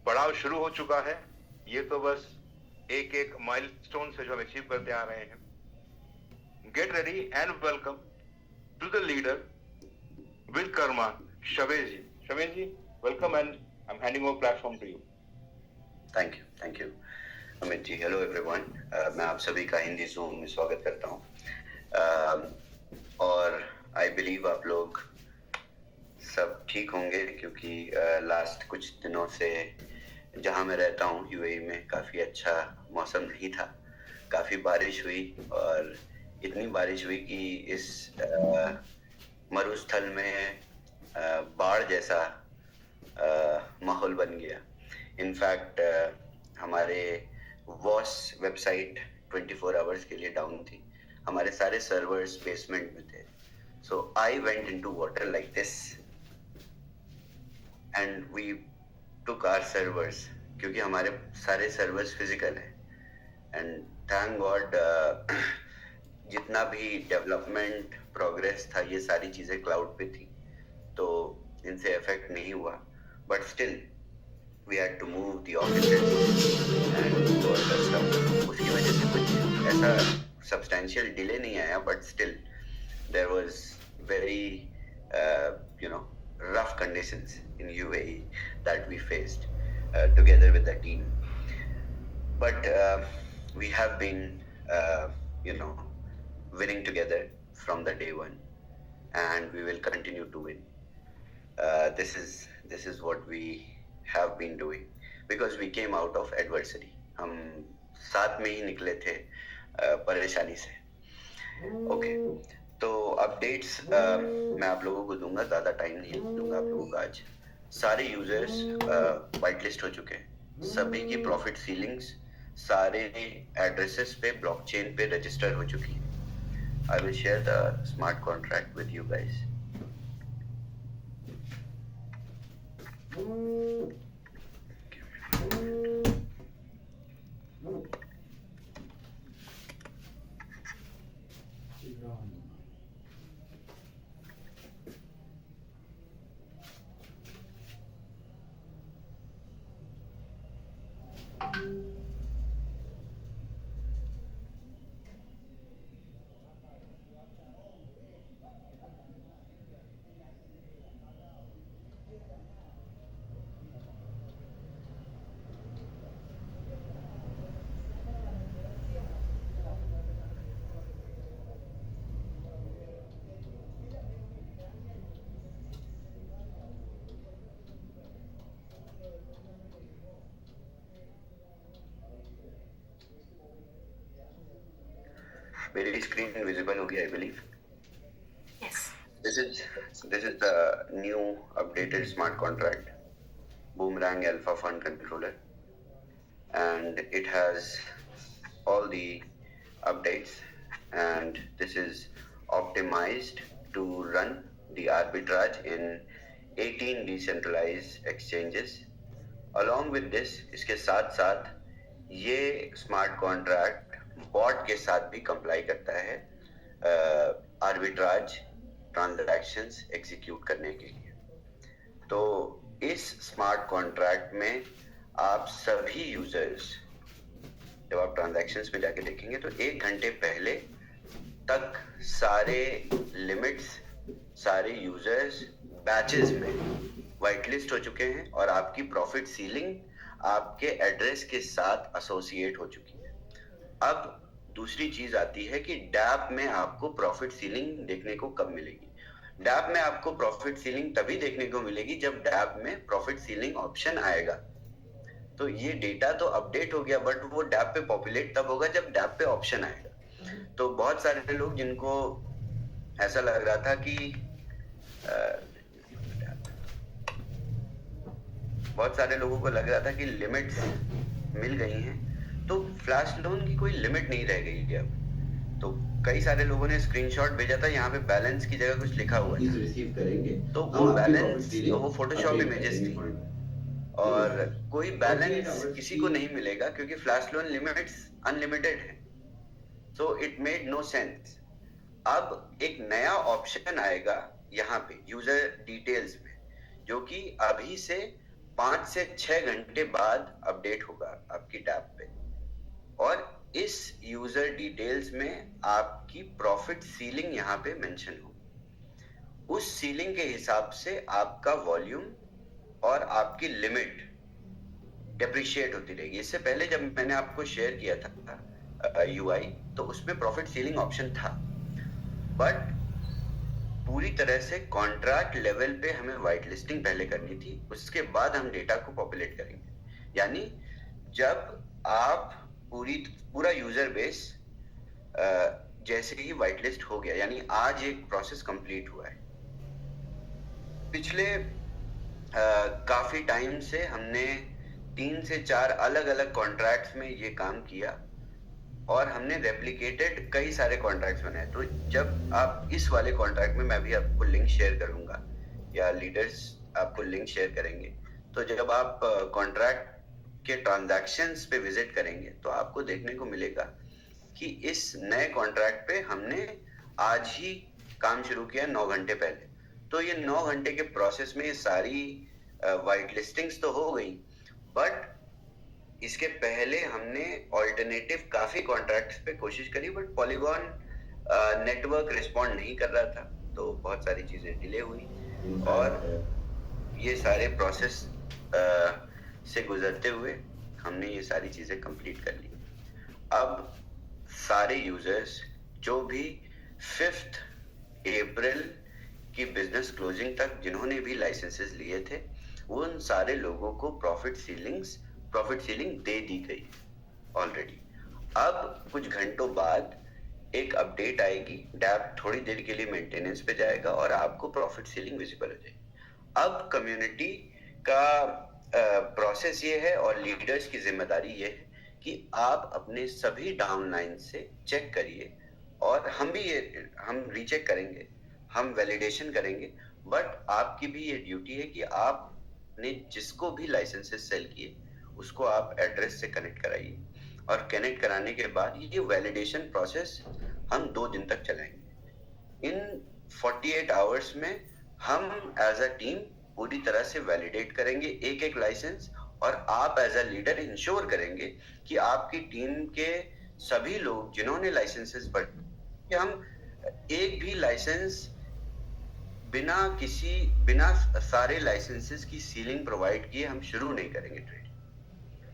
पड़ाव शुरू हो चुका है। ये तो बस एक एक माइलस्टोन से जो हम अचीव करते आ रहे हैं। Get ready and welcome to the leader with karma, Shavez ji. Shavez ji, welcome and I am handing over platform to you. Thank you Amit ji. Hello everyone, मैं आप सभी का हिंदी ज़ूम में स्वागत करता हूँ। और आई बिलीव आप लोग सब ठीक होंगे, क्योंकि लास्ट कुछ दिनों से जहाँ मैं रहता हूँ यूएई में काफ़ी अच्छा मौसम नहीं था। काफ़ी बारिश हुई और इतनी बारिश हुई कि इस मरुस्थल में बाढ़ जैसा माहौल बन गया। इनफैक्ट हमारे वॉस वेबसाइट 24 आवर्स के लिए डाउन थी। हमारे सारे सर्वर्स बेसमेंट में थे। So I went into water like this and we took our servers, क्योंकि हमारे सारे सर्वर्स फिजिकल हैं। एंड थैंक गॉड जितना भी डेवलपमेंट प्रोग्रेस था ये सारी चीज़ें क्लाउड पे थी, तो इनसे इफेक्ट नहीं हुआ। But still we had to move the offices and do all that stuff. उसकी वजह से कुछ ऐसा substantial delay नहीं आया, but still there was very rough conditions in UAE that we faced together with the team. But we have been winning together from the day one, and we will continue to win. This is what we have been doing because we came out of adversity. हम साथ में ही निकले थे परेशानी से। Okay, तो updates मैं आप लोगों को दूंगा, ज़्यादा टाइम नहीं दूंगा आप लोगों को आज। सारे यूजर्स वाइट लिस्ट हो चुके हैं। सभी की प्रॉफिट सीलिंग्स सारे एड्रेसेस पे ब्लॉकचेन पे रजिस्टर हो चुकी है। I will share the smart contract with you guys. मेरी स्क्रीन विजिबल होगी, I believe. Yes. This is the new updated smart contract, Boomerang Alpha Fund Controller, and it has all the updates, and this is optimized to run the arbitrage in 18 decentralized exchanges. Along with this, इसके साथ साथ ये smart contract bot के साथ भी comply करता है arbitrage transactions execute करने के लिए। तो इस स्मार्ट कॉन्ट्रैक्ट में आप सभी यूजर्स जब आप ट्रांजैक्शंस पे जाके देखेंगे तो 1 घंटे पहले तक सारे लिमिट्स, सारे यूजर्स बैचेस में वाइट लिस्ट हो चुके हैं और आपकी प्रॉफिट सीलिंग आपके एड्रेस के साथ एसोसिएट हो चुकी है। अब दूसरी चीज आती है कि डैप में आपको प्रॉफिट सीलिंग देखने को कब मिलेगी। डैप में आपको प्रॉफिट सीलिंग तभी देखने को मिलेगी जब डैप में प्रॉफिट सीलिंग ऑप्शन आएगा। तो ये डेटा तो अपडेट हो गया, बट वो डैप पे पॉपुलेट तब होगा जब डैप पे ऑप्शन आएगा। तो बहुत सारे लोग जिनको ऐसा लग रहा था कि बहुत सारे लोगों को लग रहा था कि लिमिट्स मिल गई हैं, तो फ्लैश लोन की कोई लिमिट नहीं रह गई है अब। तो कई सारे लोगों ने स्क्रीनशॉट भेजा था, यहाँ पे बैलेंस की जगह कुछ लिखा हुआ था, रिसीव करेंगे तो वो बैलेंस वो फोटोशॉप इमेजेस थी और कोई बैलेंस किसी को नहीं मिलेगा क्योंकि फ्लैश लोन लिमिट्स अनलिमिटेड है। So it made no sense. अब एक नया ऑप्शन आएगा यहाँ पे यूजर डिटेल्स में, जो कि अभी से 5 से 6 घंटे बाद अपडेट होगा आपकी टैब पे, और इस यूजर डिटेल्स में आपकी प्रॉफिट सीलिंग यहाँ पे मेंशन हो। उस सीलिंग के हिसाब से आपका वॉल्यूम और आपकी लिमिट डेप्रिशिएट होती रहेगी। इससे पहले जब मैंने आपको शेयर किया था यूआई, तो उसमें प्रॉफिट सीलिंग ऑप्शन था, बट पूरी तरह से कॉन्ट्रैक्ट लेवल पे हमें व्हाइट लिस्टिंग पहले करनी थी, उसके बाद हम डेटा को पॉपुलेट करेंगे। यानी जब आप पूरा यूजर बेस जैसे ही व्हाइट लिस्ट हो गया, यानी आज एक प्रोसेस कंप्लीट हुआ है। पिछले काफी टाइम से हमने 3 से 4 अलग अलग कॉन्ट्रैक्ट्स में ये काम किया, और हमने रेप्लिकेटेड कई सारे कॉन्ट्रैक्ट्स बनाए। तो जब आप इस वाले कॉन्ट्रैक्ट में, मैं भी आपको लिंक शेयर करूंगा या लीडर्स आपको लिंक शेयर करेंगे, तो जब आप कॉन्ट्रैक्ट के ट्रांजैक्शंस पे विजिट करेंगे तो आपको देखने को मिलेगा कि इस नए कॉन्ट्रैक्ट पे हमने आज ही काम शुरू किया 9 घंटे पहले। तो ये 9 घंटे के प्रोसेस में ये सारी व्हाइट लिस्टिंग्स तो हो गई, बट इसके पहले हमने ऑल्टरनेटिव काफी कॉन्ट्रैक्ट्स पे कोशिश करी, बट पॉलीगॉन नेटवर्क रिस्पॉन्ड नहीं कर रहा था, तो बहुत सारी चीजें डिले हुई, और ये सारे प्रोसेस से गुजरते हुए हमने ये सारी चीजें कंप्लीट कर ली। अब सारे यूजर्स जो भी 5 अप्रैल की बिजनेस क्लोजिंग तक जिन्होंने भी लाइसेंसेस लिए थे, वो उन सारे लोगों को प्रॉफिट सीलिंग दे दी गई ऑलरेडी। अब कुछ घंटों बाद एक अपडेट आएगी, डैप थोड़ी देर के लिए मेंटेनेंस पे जाएगा और आपको प्रॉफिट सीलिंग विजिबल हो जाएगी। अब कम्युनिटी का प्रोसेस ये है और लीडर्स की जिम्मेदारी ये है कि आप अपने सभी डाउनलाइन से चेक करिए, और हम रीचेक करेंगे, हम वैलिडेशन करेंगे, बट आपकी भी ये ड्यूटी है कि आपने जिसको भी लाइसेंसेस सेल किए उसको आप एड्रेस से कनेक्ट कराइए, और कनेक्ट कराने के बाद ये वैलिडेशन प्रोसेस हम 2 दिन तक चलाएंगे। इन 48 आवर्स में हम एज अ टीम पूरी तरह से वैलिडेट करेंगे एक लाइसेंस, और आप एज अ लीडर इंश्योर करेंगे कि आपकी टीम के सभी लोग जिन्होंने लाइसेंसेस पर, हम एक भी लाइसेंस बिना सारे लाइसेंसेस की सीलिंग प्रोवाइड किए हम शुरू नहीं करेंगे ट्रेडिंग।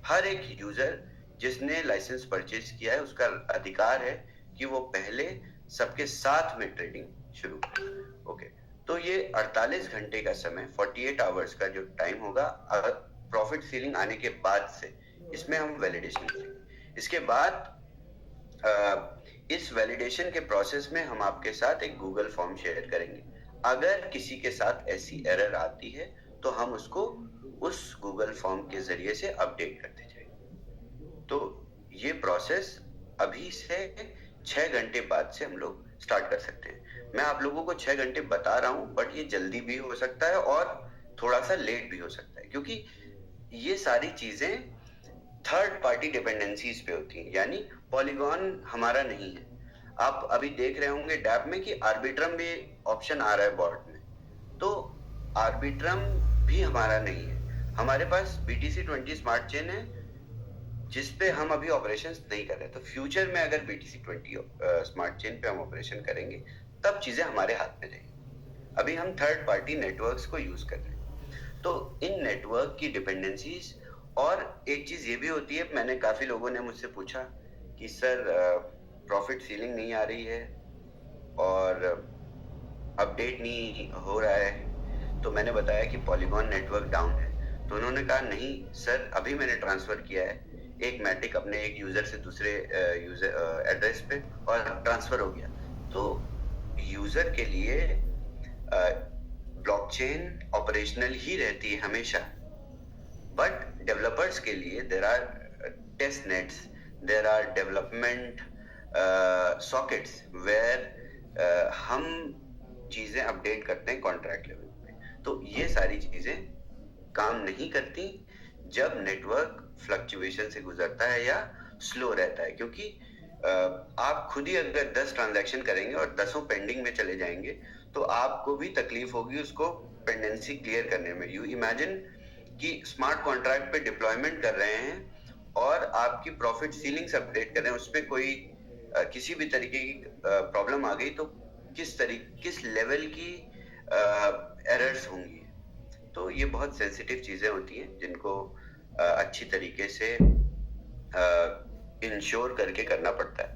हर एक यूजर जिसने लाइसेंस परचेज किया है उसका अधिकार है कि वो पहले सबके साथ में ट्रेडिंग शुरू करे। ओके, तो ये 48 घंटे का समय, 48 आवर्स का जो टाइम होगा प्रॉफिट सीलिंग आने के बाद से, इसमें हम वैलिडेशन करेंगे। इसके बाद इस वैलिडेशन के प्रोसेस में हम आपके साथ एक गूगल फॉर्म शेयर करेंगे। अगर किसी के साथ ऐसी एरर आती है तो हम उसको उस गूगल फॉर्म के जरिए से अपडेट करते जाएंगे। तो ये प्रोसेस अभी से 6 घंटे बाद से हम लोग स्टार्ट कर सकते हैं। मैं आप लोगों को 6 घंटे बता रहा हूं, बट ये जल्दी भी हो सकता है और थोड़ा सा लेट भी हो सकता है, क्योंकि ये सारी चीजें थर्ड पार्टी डिपेंडेंसीज पे होती हैं, यानी पॉलीगॉन हमारा नहीं है। आप अभी देख रहे होंगे डैप में कि आर्बिट्रम भी ऑप्शन आ रहा है बोर्ड में, तो आर्बिट्रम भी हमारा नहीं है। हमारे पास BTC20 स्मार्ट चेन है जिसपे हम अभी ऑपरेशंस नहीं कर रहे। तो फ्यूचर में अगर BTC20 स्मार्ट चेन पे हम ऑपरेशन करेंगे तब चीजें हमारे हाथ में रहेंगी। अभी हम थर्ड पार्टी नेटवर्क्स को यूज कर रहे हैं, तो इन नेटवर्क की डिपेंडेंसीज। और एक चीज ये भी होती है, मैंने काफी लोगों ने मुझसे पूछा कि सर प्रॉफिट सीलिंग नहीं आ रही है और अपडेट नहीं हो रहा है, तो मैंने बताया कि पॉलीगॉन नेटवर्क डाउन है। तो उन्होंने कहा नहीं सर, अभी मैंने ट्रांसफर किया है एक मैटिक अपने एक यूजर से दूसरे यूजर एड्रेस पे और ट्रांसफर हो गया। तो यूजर के लिए ब्लॉकचेन ऑपरेशनल ही रहती है हमेशा, बट डेवलपर्स के लिए there are test nets, there are development sockets where हम चीजें अपडेट करते हैं कॉन्ट्रैक्ट लेवल पे। तो ये सारी चीजें काम नहीं करती जब नेटवर्क फ्लक्चुएशन से गुजरता है या स्लो रहता है, क्योंकि आप खुद ही अगर 10 ट्रांजैक्शन करेंगे और 10 पेंडिंग में चले जाएंगे तो आपको भी तकलीफ होगी उसको पेंडेंसी क्लियर करने में। यू इमेजिन कि स्मार्ट कॉन्ट्रैक्ट पे डिप्लॉयमेंट कर रहे हैं और आपकी प्रॉफिट सीलिंग्स अपडेट कर रहे हैं, उसमें कोई किसी भी तरीके की प्रॉब्लम आ गई तो किस लेवल की एरर्स होंगी। तो ये बहुत सेंसिटिव चीजें होती हैं जिनको अच्छी तरीके से इंश्योर करके करना पड़ता है।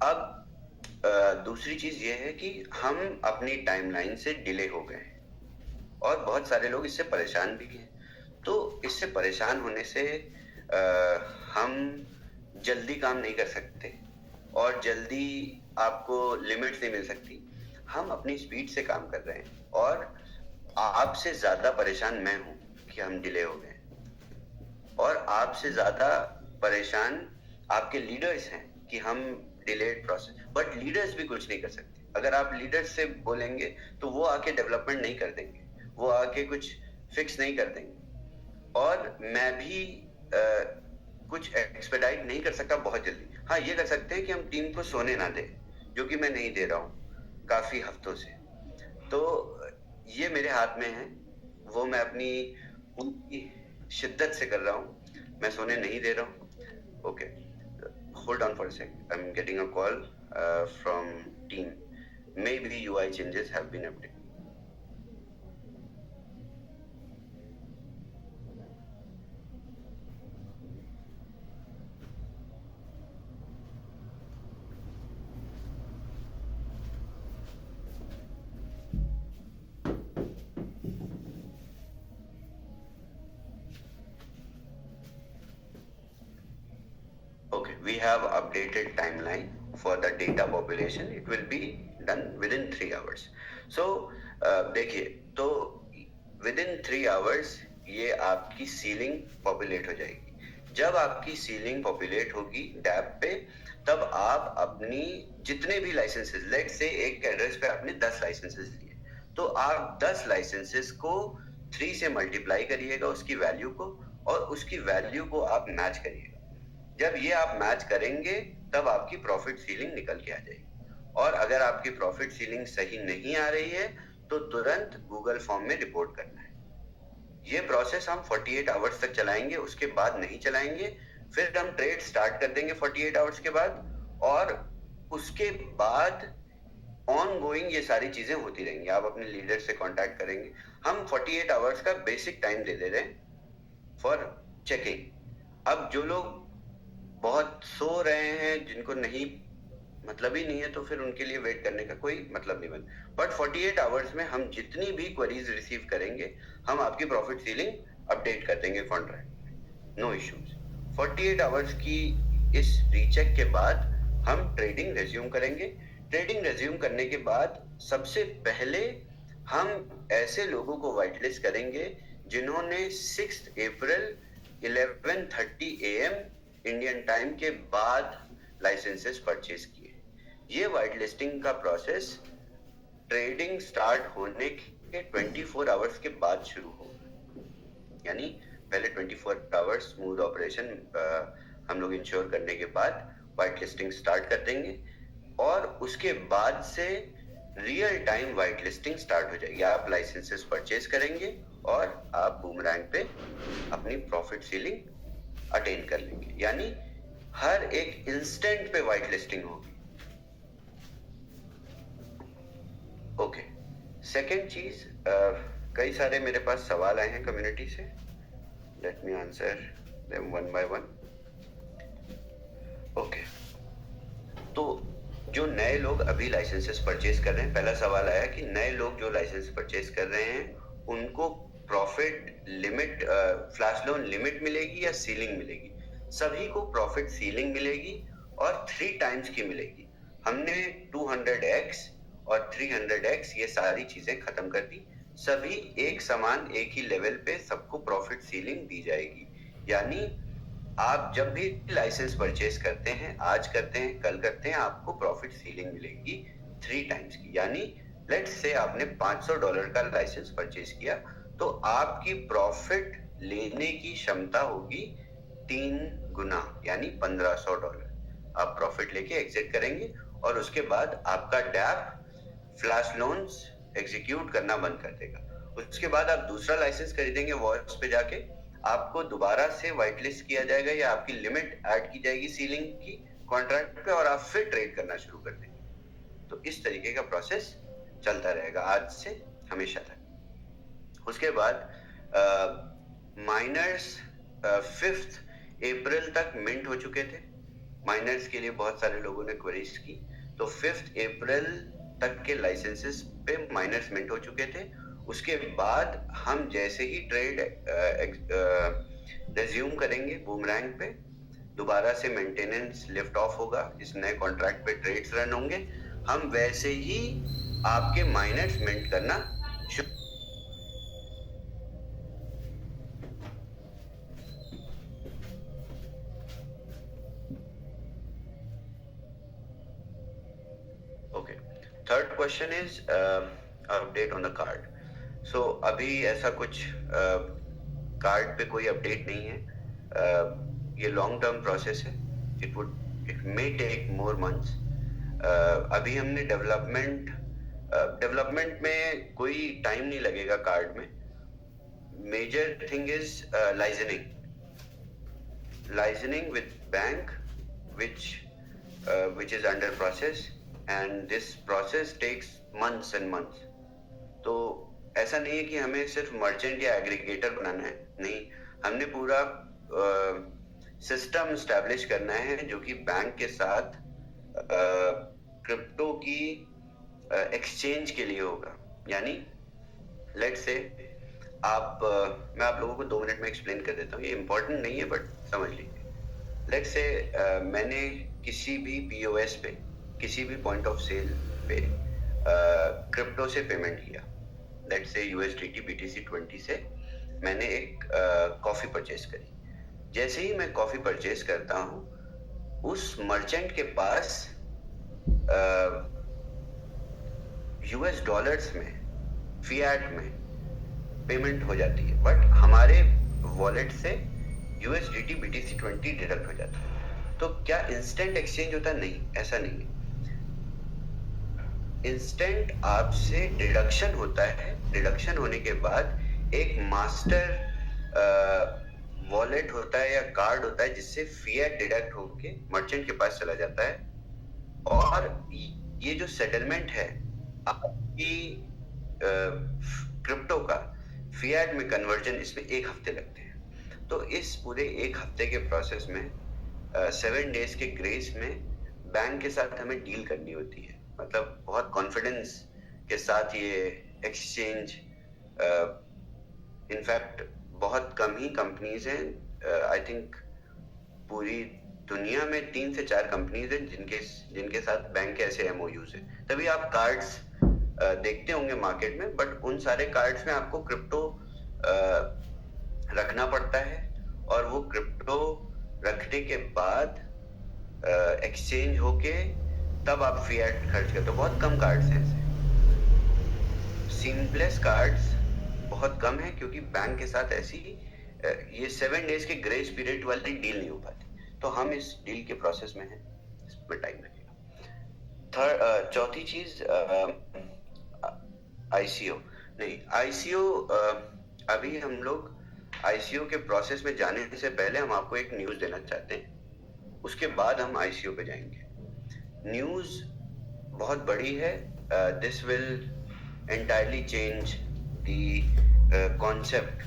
अब दूसरी चीज ये है कि हम अपनी टाइमलाइन से डिले हो गए हैं और बहुत सारे लोग इससे परेशान भी हैं। तो इससे परेशान होने से हम जल्दी काम नहीं कर सकते और जल्दी आपको लिमिट्स नहीं मिल सकती। हम अपनी स्पीड से काम कर रहे हैं और आपसे ज्यादा परेशान मैं हूं कि हम डिले हो गए और आपसे ज्यादा परेशान आपके लीडर्स हैं कि हम डिलेड प्रोसेस। बट लीडर्स भी कुछ नहीं कर सकते। अगर आप लीडर्स से बोलेंगे तो वो आके डेवलपमेंट नहीं कर देंगे, वो आके कुछ फिक्स नहीं कर देंगे और मैं भी कुछ एक्सपेडाइट नहीं कर सकता बहुत जल्दी। हाँ, ये कर सकते हैं कि हम टीम को सोने ना दें, जो कि मैं नहीं दे रहा हूँ काफी हफ्तों से। तो ये मेरे हाथ में है, वो मैं अपनी पूरी शिद्दत से कर रहा हूँ, मैं सोने नहीं दे रहा हूँ। Okay, hold on for a second, I am getting a call from team, may be UI changes have been updated. We have updated timeline for the data population. It will be done within 3 hours. So देखिए, तो within 3 hours ये आपकी ceiling populate हो जाएगी। जब आपकी ceiling populate होगी dab पे, तब आप अपनी जितने भी लाइसेंसेस, लेट से एक एड्रेस पे आपने 10 लाइसेंसेस लिए, तो आप 10 लाइसेंसेस को 3 से मल्टीप्लाई करिएगा उसकी वैल्यू को, और उसकी वैल्यू को आप मैच करिएगा। जब ये आप मैच करेंगे तब आपकी प्रॉफिट सीलिंग निकल के आ जाएगी। और अगर आपकी प्रॉफिट सीलिंग सही नहीं आ रही है तो तुरंत गूगल फॉर्म में रिपोर्ट करना है। ये प्रोसेस हम 48 आवर्स तक चलाएंगे, उसके बाद नहीं चलाएंगे। फिर हम ट्रेड स्टार्ट कर देंगे 48 आवर्स के बाद, और उसके बाद ऑन गोइंग ये सारी चीजें होती रहेंगी। आप अपने लीडर से कांटेक्ट करेंगे। हम 48 आवर्स का बेसिक टाइम दे दे रहे हैं फॉर चेकिंग। अब जो लोग बहुत सो रहे हैं, जिनको नहीं मतलब ही नहीं है, तो फिर उनके लिए वेट करने का कोई मतलब नहीं बनता। बट 48 आवर्स में हम जितनी भी क्वेरीज रिसीव करेंगे, हम आपकी प्रॉफिट सीलिंग अपडेट कर देंगे कॉन्ट्रैक्ट, नो इश्यूज। 48 आवर्स की इस रीचेक के बाद हम ट्रेडिंग रेज्यूम करेंगे। ट्रेडिंग रेज्यूम करने के बाद सबसे पहले हम ऐसे लोगों को व्हाइट लिस्ट करेंगे जिन्होंने 6 अप्रैल 11:30 AM इंडियन टाइम के बाद लाइसेंसेस परचेज किए। ये व्हाइट लिस्टिंग का प्रोसेस ट्रेडिंग स्टार्ट होने के 24 आवर्स के बाद शुरू होगा। यानी पहले 24 आवर्स स्मूथ ऑपरेशन हम लोग इंश्योर करने के बाद व्हाइट लिस्टिंग स्टार्ट कर देंगे, और उसके बाद से real time white listing start हो जाएगी। आप लाइसेंसेस परचेज करेंगे और आप बूमरैंग पे अपनी प्रॉफिट सीलिंग अटेन कर लेंगे। यानी हर एक इंस्टेंट पे व्हाइट लिस्टिंग होगी। ओके, सेकेंड चीज, कई सारे मेरे पास सवाल आए हैं कम्युनिटी से। Let me answer them one by one. Okay, तो जो नए लोग अभी लाइसेंसेस परचेज कर रहे हैं, पहला सवाल आया कि नए लोग जो लाइसेंस परचेज कर रहे हैं उनको profit limit, flash loan limit मिलेगी या सीलिंग मिलेगी? सभी को प्रॉफिट सीलिंग मिलेगी और 3 टाइम्स की मिलेगी। हमने 200x और 300x ये सारी चीजें खत्म कर दी। सभी एक समान, एक ही लेवल पे सबको प्रॉफिट सीलिंग दी जाएगी। यानी आप जब भी लाइसेंस परचेज करते हैं, आज करते हैं, कल करते हैं, आपको प्रॉफिट सीलिंग मिलेगी 3 टाइम्स की। यानी लेट्स से आपने $500 का लाइसेंस परचेज किया, तो आपकी प्रॉफिट लेने की क्षमता होगी 3 गुना, यानी $1500 आप प्रॉफिट लेके एग्जिट करेंगे। और उसके बाद आपका डैप फ्लैश लोन्स एग्जीक्यूट करना बंद कर देगा। उसके बाद आप दूसरा लाइसेंस खरीदेंगे वॉइस पे जाके, आपको दोबारा से व्हाइट लिस्ट किया जाएगा या आपकी लिमिट ऐड की जाएगी सीलिंग की कॉन्ट्रैक्ट पे और आप फिर ट्रेड करना शुरू कर देंगे। तो इस तरीके का प्रोसेस चलता रहेगा आज से हमेशा तक। उसके बाद माइनर्स 5 अप्रैल तक मिंट हो चुके थे। माइनर्स के लिए बहुत सारे लोगों ने क्वेरीज की, तो 5 अप्रैल तक के लाइसेंसेस पे माइनर्स मिंट हो चुके थे। उसके बाद हम जैसे ही ट्रेड रेज्यूम करेंगे बूमरैंग पे, दोबारा से मेंटेनेंस लिफ्ट ऑफ होगा, इस नए कॉन्ट्रैक्ट पे ट्रेड्स रन होंगे, हम वैसे ही आपके माइनर्स मिंट करना शुरू। Okay, third question is update on the card. सो अभी ऐसा कुछ कार्ड पे कोई अपडेट नहीं है। ये लॉन्ग टर्म प्रोसेस है, it may take more months. अभी हमने डेवलपमेंट में कोई टाइम नहीं लगेगा कार्ड में। Major thing is liaisoning with bank which is under process, and this process takes months and months. तो ऐसा नहीं है कि हमें सिर्फ मर्चेंट या एग्रीगेटर बनाना है, नहीं, हमने पूरा सिस्टम स्टैब्लिश करना है जो कि बैंक के साथ क्रिप्टो की एक्सचेंज के लिए होगा। यानी लेट्स से मैं आप लोगों को 2 मिनट में एक्सप्लेन कर देता हूँ, ये इम्पोर्टेंट नहीं है बट समझ लीजिए। लेट्स से मैंने किसी भी POS पे, किसी भी पॉइंट ऑफ सेल पे क्रिप्टो से पेमेंट किया। लेट्स से USDT BTC 20 से मैंने एक कॉफी परचेस करी। जैसे ही मैं कॉफी परचेस करता हूँ, उस मर्चेंट के पास US डॉलर्स में, फिएट में पेमेंट हो जाती है, बट हमारे वॉलेट से USDT BTC 20 डिडक्ट हो जाता है। तो क्या इंस्टेंट एक्सचेंज होता है? नहीं, ऐसा नहीं है। इंस्टेंट आपसे डिडक्शन होता है। डिडक्शन होने के बाद एक मास्टर वॉलेट होता है या कार्ड होता है जिससे फिएट डिडक्ट होके मर्चेंट के पास चला जाता है, और ये जो सेटलमेंट है आपकी क्रिप्टो का फिएट में कन्वर्जन, इसमें 1 हफ्ते लगते हैं। तो इस पूरे 1 हफ्ते के प्रोसेस में 7 डेज के ग्रेस में बैंक के साथ हमें डील करनी होती है। मतलब बहुत कॉन्फिडेंस के साथ ये एक्सचेंज, इनफैक्ट बहुत कम ही कंपनीज हैं, आई थिंक पूरी दुनिया में 3 से 4 कंपनीज हैं जिनके साथ बैंक के ऐसे MOUs हैं। तभी आप कार्ड्स देखते होंगे मार्केट में, बट उन सारे कार्ड्स में आपको क्रिप्टो रखना पड़ता है, और वो क्रिप्टो रखने के बाद एक्सचेंज होके तब आप फिएट खर्च करते हो। बहुत कम कार्ड्स हैं ऐसे, सीमलेस कार्ड्स बहुत कम है, क्योंकि बैंक के साथ ऐसी ये 7 डेज के ग्रेस पीरियड वाली डील नहीं हो पाती। तो हम इस डील के प्रोसेस में हैं, इसमें टाइम लगेगा। चौथी चीज ICO। नहीं, ICO अभी हम लोग ICO के प्रोसेस में जाने से पहले हम आपको एक न्यूज देना चाहते हैं, उसके बाद हम ICO पे जाएंगे। न्यूज बहुत बड़ी है, this will entirely change the concept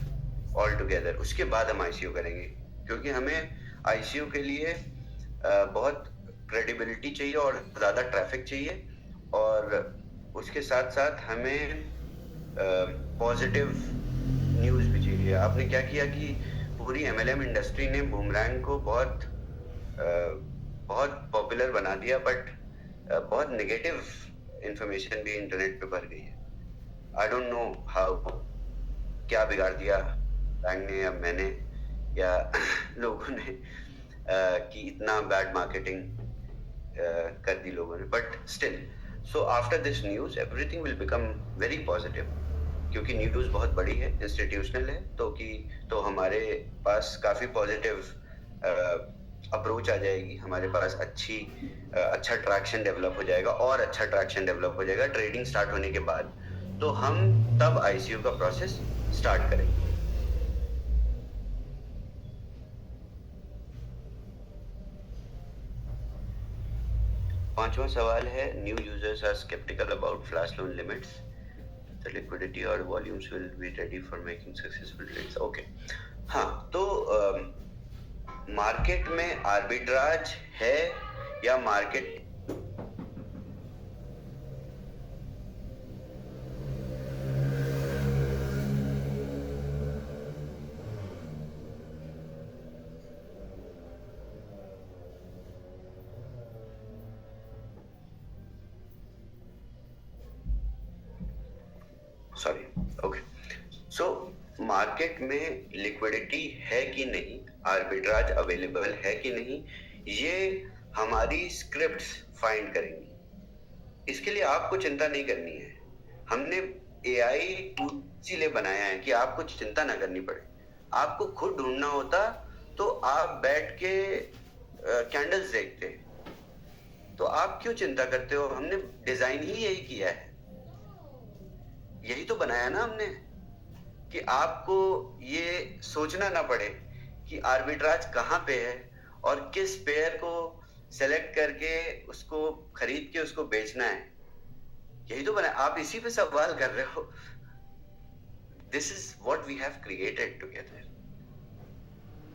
all together. उसके बाद हम ICO करेंगे, क्योंकि हमें ICO के लिए बहुत क्रेडिबिलिटी चाहिए और ज़्यादा ट्रैफिक चाहिए, और उसके साथ साथ हमें पॉजिटिव न्यूज़ भी चाहिए। आपने क्या किया कि पूरी MLM इंडस्ट्री ने बूमरैंग को बहुत पॉपुलर बना दिया, बट बहुत नेगेटिव इंफॉर्मेशन भी इंटरनेट पे भर गई है। आई डोंट नो हाउ, क्या बिगाड़ दिया बैंक ने या मैंने या लोगों ने कि इतना बैड मार्केटिंग कर दी लोगों ने, but still, so after this news everything will become very positive, क्योंकि न्यूज बहुत बड़ी है, इंस्टीट्यूशनल है, तो हमारे पास काफ़ी पॉजिटिव अप्रोच आ जाएगी, हमारे पास अच्छा ट्रैक्शन डेवलप हो जाएगा, और अच्छा ट्रैक्शन डेवलप हो जाएगा ट्रेडिंग स्टार्ट होने के बाद। तो हम तब ICO का प्रोसेस स्टार्ट करेंगे। पांचवा सवाल है, new users are skeptical about flash loan limits. The liquidity or volumes will be ready for making successful trades. Okay. हाँ, तो मार्केट में आर्बिट्राज है या market sorry okay so market में लिक्विडिटी है कि नहीं, आर्बिट्राज अवेलेबल है कि नहीं, ये हमारी स्क्रिप्ट्स फाइंड करेंगी। इसके लिए आपको चिंता नहीं करनी है। हमने एआई टूल इसीलिए बनाया है कि आपको चिंता ना करनी पड़े। आपको खुद ढूंढना होता तो आप बैठ के कैंडल्स देखते, तो आप क्यों चिंता करते हो? हमने डिजाइन ही यही किया है, यही तो बनाया ना हमने कि आपको ये सोचना ना पड़े कि आर्बिट्राज कहाँ पे है और किस पेयर को सेलेक्ट करके उसको खरीद के उसको बेचना है। यही तो बनाया, आप इसी पे सवाल कर रहे हो। This is what we have created together,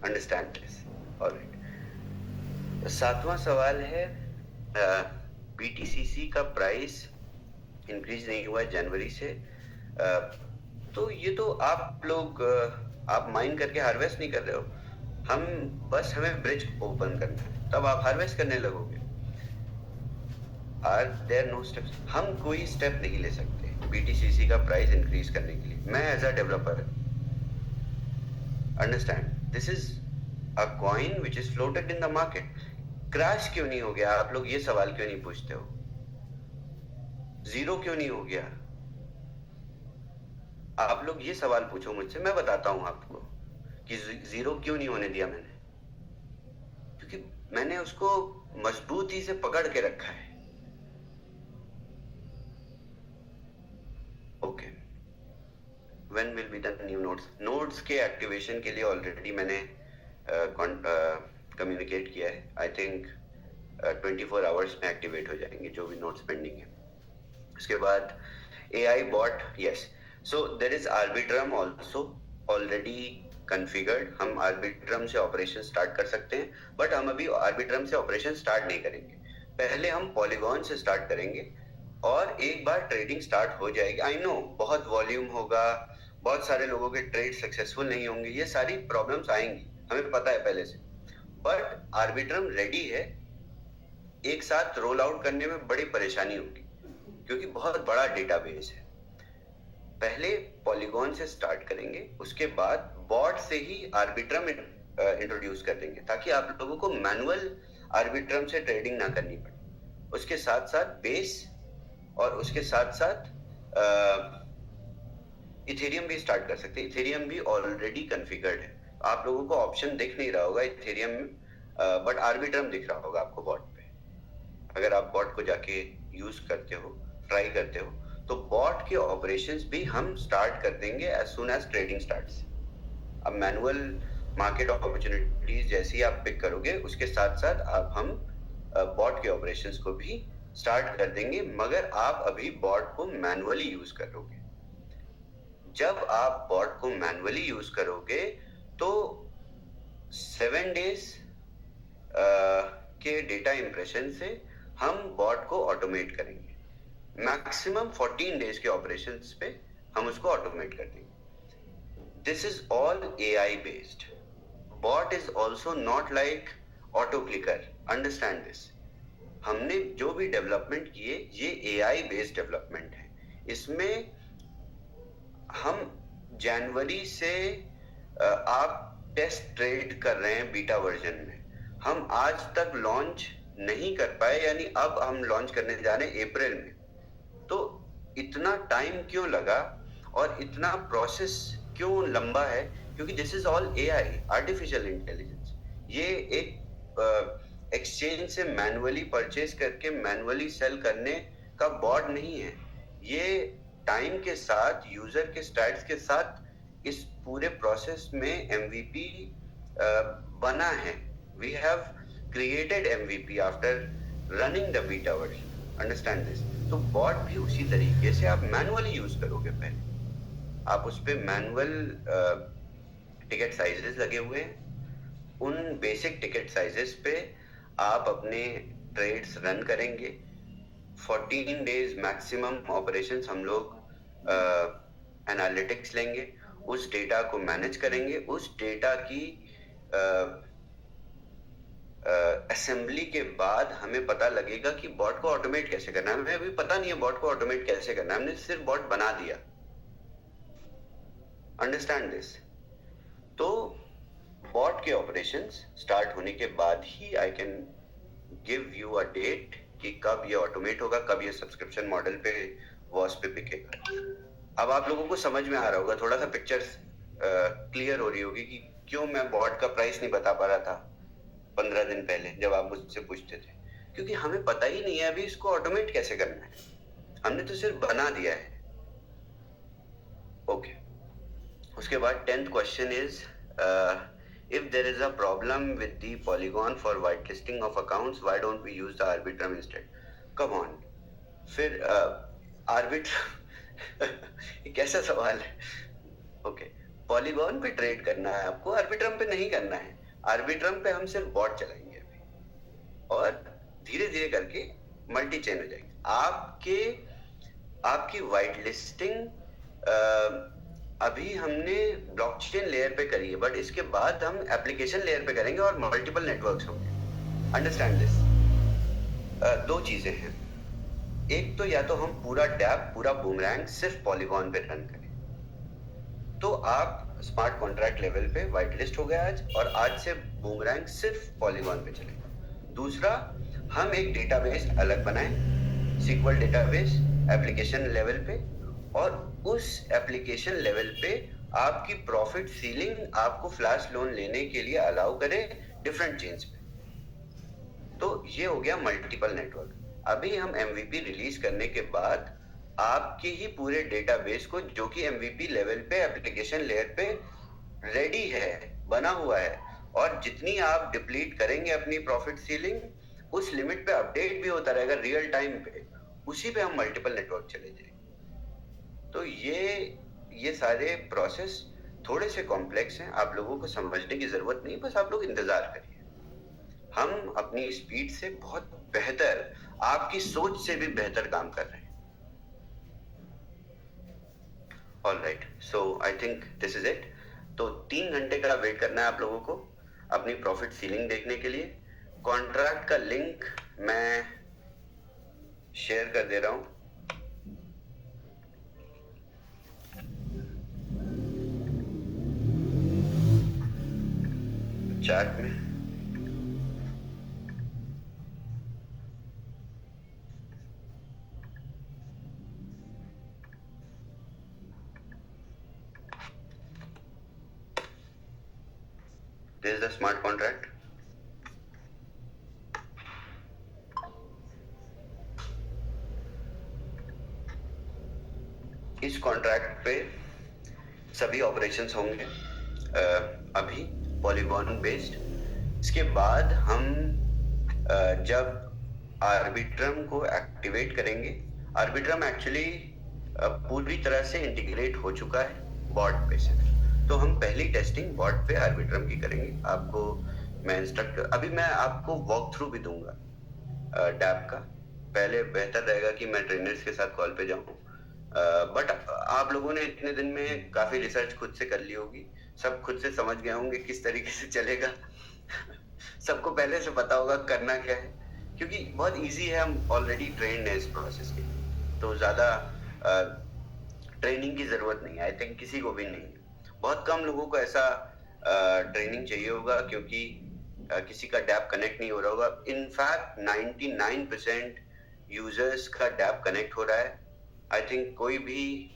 understand this. Alright, सातवां सवाल है, बीटीसीसी का प्राइस इंक्रीज नहीं हुआ है जनवरी से, तो ये तो आप लोग आप माइन करके हार्वेस्ट नहीं कर रहे हो। हम बस हमें ब्रिज ओपन करना है, तब आप हार्वेस्ट करने लगोगे। Are there no steps? हम कोई स्टेप नहीं ले सकते बीटीसीसी का प्राइस इंक्रीज करने के लिए। मैं as a developer, understand, this is a coin which is floated in the market. Crash क्यों नहीं हो गया? आप लोग ये सवाल क्यों नहीं पूछते हो? जीरो क्यों नहीं हो गया? आप लोग ये सवाल पूछो मुझसे, मैं बताता हूं आपको कि जीरो क्यों नहीं होने दिया मैंने। क्योंकि मैंने उसको मजबूती से पकड़ के रखा है। Okay, when will be the new nodes? Nodes के एक्टिवेशन के लिए ऑलरेडी मैंने कम्युनिकेट किया है। आई थिंक 24 आवर्स में एक्टिवेट हो जाएंगे जो भी नोड्स पेंडिंग है। उसके बाद AI bot, yes, so there is Arbitrum also already configured. हम Arbitrum से ऑपरेशन स्टार्ट कर सकते हैं, बट हम अभी Arbitrum से ऑपरेशन स्टार्ट नहीं करेंगे। पहले हम Polygon से स्टार्ट करेंगे और एक बार ट्रेडिंग स्टार्ट हो जाएगी। आई नो बहुत वॉल्यूम होगा, बहुत सारे लोगों के ट्रेड सक्सेसफुल नहीं होंगे, ये सारी प्रॉब्लम्स आएंगी, हमें पता है पहले से। बट Arbitrum रेडी है। एक साथ रोल आउट करने में बड़ी परेशानी होगी क्योंकि बहुत बड़ा डेटाबेस है। पहले पॉलीगॉन से स्टार्ट करेंगे, उसके बाद बॉट से ही आर्बिट्रम इंट्रोड्यूस कर देंगे ताकि आप लोगों को मैनुअल आर्बिट्रम से ट्रेडिंग ना करनी पड़े। उसके साथ साथ बेस और उसके साथ साथ इथेरियम भी स्टार्ट कर सकते हैं। इथेरियम भी ऑलरेडी कॉन्फ़िगर्ड है, आप लोगों को ऑप्शन दिख नहीं रहा होगा इथेरियम में, बट आर्बिट्रम दिख रहा होगा आपको बॉट पे। अगर आप बॉट को जाके यूज करते हो, ट्राई करते हो, तो बॉट के ऑपरेशंस भी हम स्टार्ट कर देंगे as soon as trading starts. अब मैनुअल मार्केट अपॉर्चुनिटीज जैसी आप पिक करोगे, उसके साथ साथ हम बॉट के ऑपरेशंस को भी स्टार्ट कर देंगे, मगर आप अभी बॉट को मैनुअली यूज करोगे। जब आप बॉट को मैनुअली यूज करोगे तो 7 डेज के डेटा इंप्रेशन से हम बॉट को ऑटोमेट करेंगे। मैक्सिमम 14 डेज के ऑपरेशंस पे हम उसको ऑटोमेट कर देंगे। This is all AI based. Bot is also not like auto clicker, understand this. हमने जो भी डेवलपमेंट किए ये AI बेस्ड डेवलपमेंट है। इसमें हम जनवरी से आप टेस्ट ट्रेड कर रहे हैं बीटा वर्जन में। हम आज तक लॉन्च नहीं कर पाए, यानी अब हम लॉन्च करने जा रहे हैं अप्रैल में। तो इतना टाइम क्यों लगा और इतना प्रोसेस क्यों लंबा है? क्योंकि this is all AI, artificial intelligence. ये एक एक्सचेंज से मैनुअली परचेज करके मैनुअली सेल करने का बॉट नहीं है। ये टाइम के साथ, यूजर के स्टैट्स के साथ इस पूरे प्रोसेस में MVP बना है। We have created MVP after running the beta version, understand this. तो बॉट भी उसी तरीके से आप मैनुअली यूज करोगे। पहले आप उस पे मैनुअल टिकट साइजेस लगे हुए हैं, उन बेसिक टिकट साइजेस पे आप अपने ट्रेड्स रन करेंगे। 14 डेज मैक्सिमम ऑपरेशंस हम लोग एनालिटिक्स लेंगे, उस डेटा को मैनेज करेंगे, उस डेटा की असेंबली के बाद हमें पता लगेगा कि बॉट को ऑटोमेट कैसे करना है। हमें अभी पता नहीं है बॉट को ऑटोमेट कैसे करना है, हमने सिर्फ बॉट बना दिया। Understand this. तो बॉट के ऑपरेशंस स्टार्ट होने के बाद ही I can give you a date कि कब ये ऑटोमेट होगा, कब ये सब्सक्रिप्शन मॉडल पे वॉस पे बिकेगा। अब आप लोगों को समझ में आ रहा होगा, थोड़ा सा पिक्चर्स क्लियर हो रही होगी कि क्यों मैं बॉट का प्राइस नहीं बता पा रहा था 15 दिन पहले जब आप मुझसे पूछते थे, क्योंकि हमें पता ही नहीं है अभी इसको ऑटोमेट कैसे करना है, हमने तो सिर्फ बना दिया है। ओके, उसके बाद 10th question is if there is a problem with the Polygon for whitelisting of accounts, why don't we use the Arbitrum instead? Come on, फिर Arbitrum कैसा सवाल है? ओके, Polygon पे ट्रेड करना है आपको, Arbitrum पे नहीं करना है। Arbitrum पे हम सिर्फ बॉट चलाएंगे अभी, और धीरे धीरे करके मल्टी चेन हो जाएगी। आपकी व्हाइट लिस्टिंग अभी हमने ब्लॉकचेन लेयर पे करी है, बट इसके बाद हम एप्लीकेशन लेयर पे करेंगे और मल्टीपल नेटवर्क्स होंगे। Understand this. दो चीजें हैं, एक तो या तो हम पूरा डैप, पूरा बूमरैंग सिर्फ पॉलीगॉन पे रन करें, तो आप स्मार्ट कॉन्ट्रैक्ट लेवल पे व्हाइट लिस्ट हो गया आज, और आज से बूमरैंग सिर्फ पॉलीगॉन पे चलेगा। दूसरा, हम एक डेटाबेस अलग बनाएं, सीक्वल डेटाबेस एप्लीकेशन लेवल पे, और उस एप्लीकेशन लेवल पे आपकी प्रॉफिट सीलिंग आपको फ्लैश लोन लेने के लिए अलाउ करे डिफरेंट चेन्स पे। तो ये हो गया मल्टीपल नेटवर्क। अभी हम MVP रिलीज करने के बाद आपके ही पूरे डेटाबेस को, जो कि MVP लेवल पे एप्लीकेशन लेयर पे रेडी है, बना हुआ है, और जितनी आप डिप्लीट करेंगे अपनी प्रॉफिट सीलिंग, उस लिमिट पे अपडेट भी होता रहेगा रियल टाइम पे, उसी पे हम मल्टीपल नेटवर्क चले जाएंगे। तो ये सारे प्रोसेस थोड़े से कॉम्प्लेक्स हैं, आप लोगों को समझने की जरूरत नहीं, बस आप लोग इंतजार करिए। हम अपनी स्पीड से बहुत बेहतर, आपकी सोच से भी बेहतर काम कर रहे हैं। Alright, so I think this is it. तो 3 घंटे का वेट करना है आप लोगों को अपनी प्रॉफिट सीलिंग देखने के लिए। कॉन्ट्रैक्ट का लिंक मैं शेयर कर दे रहा हूं चैट में। This is the smart contract. इस कॉन्ट्रैक्ट पे सभी ऑपरेशंस होंगे अभी पॉलीगॉन बेस्ड। इसके बाद हम जब आर्बिट्रम को एक्टिवेट करेंगे, आर्बिट्रम एक्चुअली पूरी तरह से इंटीग्रेट हो चुका है बॉट पे से, तो हम पहली टेस्टिंग बॉट पे आर्बिट्रम की करेंगे। आपको मैं अभी मैं आपको वॉक थ्रू भी दूंगा डैप का। पहले बेहतर रहेगा कि मैं ट्रेनर्स के साथ कॉल पे जाऊं, बट आप लोगों ने इतने दिन में काफी रिसर्च खुद से कर ली होगी, सब खुद से समझ गए होंगे किस तरीके से चलेगा सबको पहले से पता होगा करना क्या है, क्योंकि बहुत इजी है, हम ऑलरेडी ट्रेंड है इस प्रोसेस के, तो ज्यादा ट्रेनिंग की जरूरत नहीं है। आई थिंक किसी को भी नहीं है, बहुत कम लोगों को ऐसा ट्रेनिंग चाहिए होगा, क्योंकि किसी का डैप कनेक्ट नहीं हो रहा होगा। इनफैक्ट 99% यूजर्स का डैप कनेक्ट हो रहा है। आई थिंक कोई भी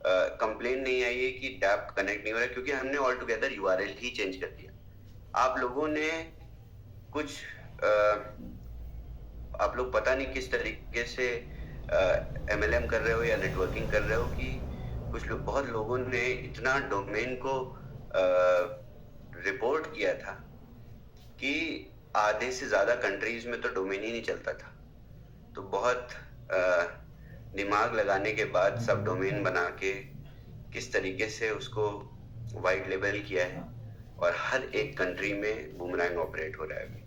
कंप्लेन नहीं आई है कि डैप कनेक्ट नहीं हो रहा है, क्योंकि हमने ऑल टुगेदर URL ही चेंज कर दिया। आप लोगों ने कुछ आप लोग पता नहीं किस तरीके से MLM कर रहे हो या नेटवर्किंग कर रहे हो, कि कुछ लोग, बहुत लोगों ने इतना डोमेन को रिपोर्ट किया था कि आधे से ज्यादा कंट्रीज में तो डोमेन ही नहीं चलता था, तो बहुत दिमाग लगाने के बाद सब डोमेन बना के किस तरीके से उसको वाइड लेवल किया है, और हर एक कंट्री में बूमरैंग ऑपरेट हो रहा है अभी।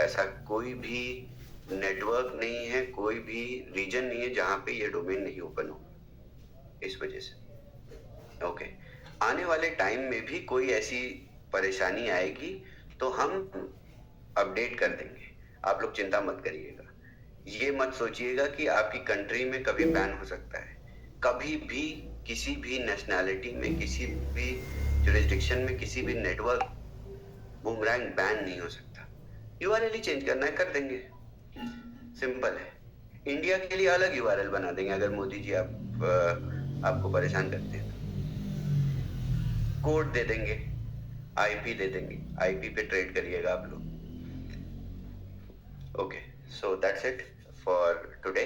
ऐसा कोई भी नेटवर्क नहीं है, कोई भी रीजन नहीं है जहाँ पे ये डोमेन नहीं ओपन हो, इस वजह से। ओके, आने वाले टाइम में भी कोई ऐसी परेशानी आएगी तो हम अपडेट कर देंगे, आप लोग चिंता मत करिएगा। ये मत सोचिएगा कि आपकी कंट्री में कभी बैन हो सकता है, कभी भी किसी भी नेशनैलिटी में, किसी भी जुरिस्डिक्शन में, किसी भी नेटवर्क बूमरैंग बैन नहीं हो सकता। यूआरएल ही चेंज करना है, कर देंगे, सिंपल है। इंडिया के लिए अलग यूआरएल बना देंगे अगर मोदी जी आपको परेशान करते हैं, कोड दे देंगे, आईपी दे देंगे, आईपी पे ट्रेड करिएगा आप लोग। Okay, so that's it for today.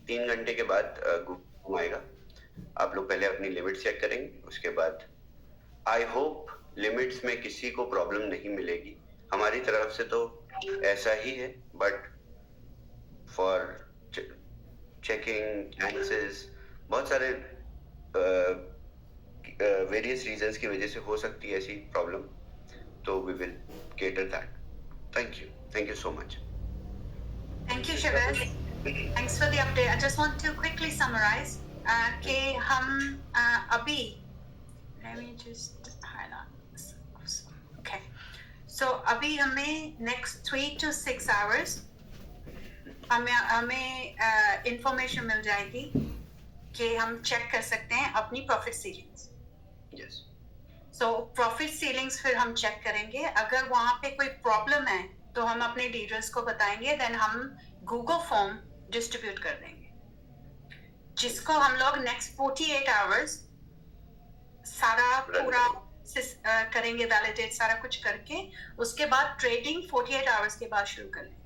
3 घंटे के बाद गूगल आएगा, आप लोग पहले अपनी लिमिट चेक करेंगे, उसके बाद आई होप लिमिट्स में किसी को प्रॉब्लम नहीं मिलेगी, हमारी तरफ से तो ऐसा ही है, बट फॉर चेकिंग चांसेस बहुत सारे वेरियस रीजंस की वजह से हो सकती है ऐसी प्रॉब्लम, तो we will cater that. Thank you so much. Thank you, Shabazz. Thanks for the update. I just want to quickly summarize कि हम अभी, let me just highlight this. Okay. So अभी हमें next 3 to 6 hours हमें information मिल जाएगी कि हम check कर सकते हैं अपनी profit ceilings. Yes. So profit ceilings फिर हम check करेंगे, अगर वहाँ पे कोई problem है तो हम अपने लीडर्स को बताएंगे, देन हम गूगल फॉर्म डिस्ट्रीब्यूट कर देंगे, जिसको हम लोग नेक्स्ट 48 आवर्स सारा पूरा करेंगे, वैलिडेट सारा कुछ करके, उसके बाद ट्रेडिंग 48 आवर्स के बाद शुरू कर लेंगे।